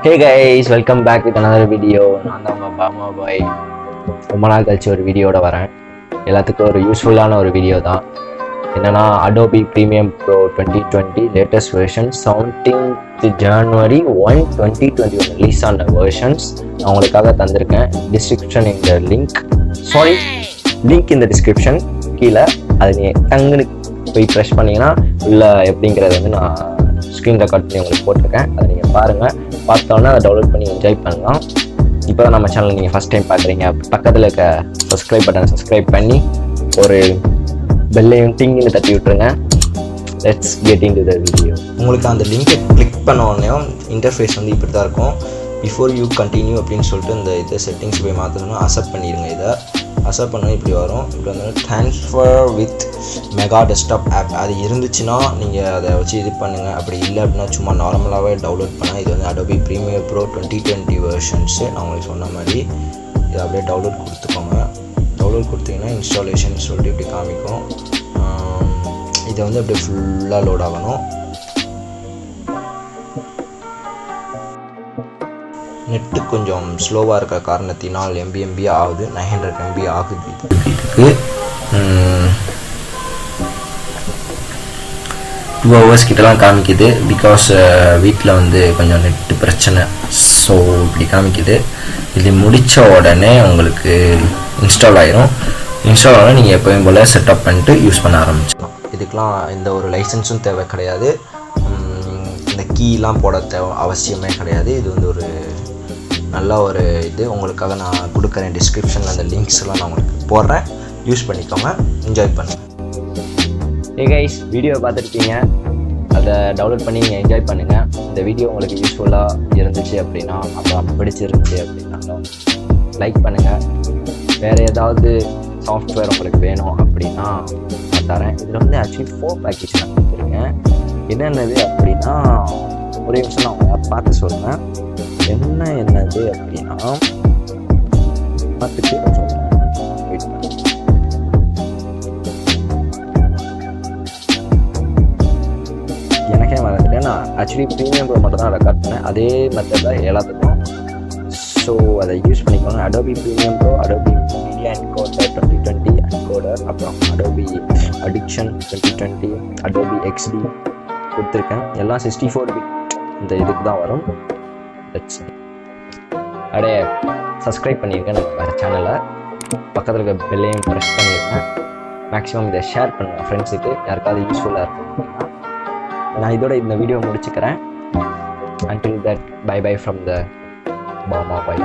Hey guys, welcome back with another video. நான் தான் உங்கள் Burma Boy. ரொம்ப நாள் கழிச்சு ஒரு வீடியோட வரேன். எல்லாத்துக்கும் ஒரு யூஸ்ஃபுல்லான ஒரு வீடியோ தான். என்னன்னா Adobe Premium Pro 2020 latest version 17th January 1, 2021 release ஆன வெர்ஷன்ஸ் நான் உங்களுக்காக தந்திருக்கேன். டிஸ்கிரிப்ஷன் இந்த லிங்க் இந்த டிஸ்கிரிப்ஷன் கீழே அது நீ டங்குன்னு போய் ப்ரெஷ் பண்ணிங்கன்னா உள்ள எப்படிங்கிறது வந்து நான் ஸ்க்ரீன் ரெக்கார்ட் பண்ணி உங்களுக்கு போட்டிருக்கேன். அதை நீங்கள் பாருங்கள். பார்த்தோன்னே அதை டவுன்லோட் பண்ணி என்ஜாய் பண்ணலாம். இப்போ தான் நம்ம சேனல் நீங்கள் ஃபஸ்ட் டைம் பார்க்குறீங்க, பக்கத்தில் இருக்க சப்ஸ்கிரைப் பட்டனை சப்ஸ்கிரைப் பண்ணி ஒரு பெல்லையும் டிங்னு தட்டி விட்டுருங்க. Let's get into the video. உங்களுக்கு அந்த லிங்கை கிளிக் பண்ண உடனே இன்டர்ஃபேஸ் வந்து இப்படி தான் இருக்கும். பிஃபோர் யூ கண்டினியூ அப்படின்னு சொல்லிட்டு இந்த இதை செட்டிங்ஸ் போய் மாற்றணும்னா அக்செப்ட் பண்ணிடுங்க. இதை அக்செப்ட் பண்ணால் இப்படி வரும். இப்படி வந்து transfer with mega desktop app அது இருந்துச்சுன்னா நீங்கள் அதை வச்சு இது பண்ணுங்கள். அப்படி இல்லை அப்படின்னா சும்மா நார்மலாகவே டவுன்லோட் பண்ணால் இது வந்து Adobe Premium Pro 2020 வெர்ஷன்ஸு நான் உங்களுக்கு சொன்ன மாதிரி இதை அப்படியே டவுன்லோட் கொடுத்துக்கோங்க. டவுன்லோட் கொடுத்தீங்கன்னா இன்ஸ்டாலேஷன் சொல்லிட்டு இப்படி காமிக்கும். இதை வந்து அப்படியே ஃபுல்லாக லோட் ஆகணும். நெட்டு கொஞ்சம் ஸ்லோவாக இருக்க காரணத்தினால் எம்பி ஆகுது, 900 MB ஆகுது. இதுக்கு 2 hours கிட்டலாம் காமிக்குது. பிகாஸ் வீட்டில் வந்து கொஞ்சம் நெட்டு பிரச்சனை. ஸோ இப்படி காமிக்குது. இது முடித்த உடனே உங்களுக்கு இன்ஸ்டால் ஆயிரும். இன்ஸ்டால் ஆனால் நீங்கள் எப்போயும் போல் செட்டப் பண்ணிட்டு யூஸ் பண்ண ஆரம்பிச்சிடலாம். இதுக்கெலாம் எந்த ஒரு லைசன்ஸும் தேவை கிடையாது. இந்த கீலாம் போட அவசியமே கிடையாது. இது வந்து ஒரு நல்ல ஒரு இது உங்களுக்காக நான் கொடுக்குறேன். டிஸ்கிரிப்ஷனில் அந்த லிங்க்ஸ்லாம் நான் உங்களுக்கு போடுறேன். யூஸ் பண்ணிக்கோங்க, என்ஜாய் பண்ணுங்கள். ஹே கைஸ், வீடியோ பார்த்துருக்கீங்க, அதை டவுன்லோட் பண்ணி நீங்கள் என்ஜாய் பண்ணுங்கள். இந்த வீடியோ உங்களுக்கு யூஸ்ஃபுல்லாக இருந்துச்சு அப்படின்னா, அப்புறம் பிடிச்சிருந்துச்சு அப்படின்னாலும் லைக் பண்ணுங்கள். வேறு ஏதாவது சாஃப்ட்வேர் உங்களுக்கு வேணும் அப்படின்னா நான் தரேன். இதில் வந்து ஆக்சுவலி 4 பேக்கேஜ் நான் கொடுத்துருக்கேன். என்னென்னது அப்படின்னா ஒரே நிமிஷம் நான் உங்களை பார்த்து சொல்கிறேன். என்னது அப்படின்னா பார்த்துட்டு சொல்கிறேன். வெயிட் பண்ண. எனக்கே மறந்துட்டேன். நான் ஆக்சுவலி ப்ரீமியம் ப்ரோ மட்டும் தான் ரெக்கார்ட் பண்ணேன். அதே மெத்தட் தான் எல்லாத்துக்கும். ஸோ அதை யூஸ் பண்ணிக்கோங்க. Adobe Premium Pro, Adobe Media Encoder 2020 Encoder, அப்புறம் Adobe Audition 2020, Adobe XD கொடுத்துருக்கேன். எல்லாம் 64 இந்த இதுக்கு தான் வரும். அப்படியே சப்ஸ்கிரைப் பண்ணியிருக்கேன் நம்ம சேனலை. பக்கத்தில் இருக்க பெல்லையும் ப்ரெஸ் பண்ணியிருக்கேன். மேக்ஸிமம் இதை ஷேர் பண்ணுங்கள் ஃப்ரெண்ட்ஸுக்கு, யாருக்காவது யூஸ்ஃபுல்லாக இருக்கும் அப்படின்னா. நான் இதோட இந்த வீடியோ முடிச்சுக்கிறேன். Until that, bye bye from the Burma Boy.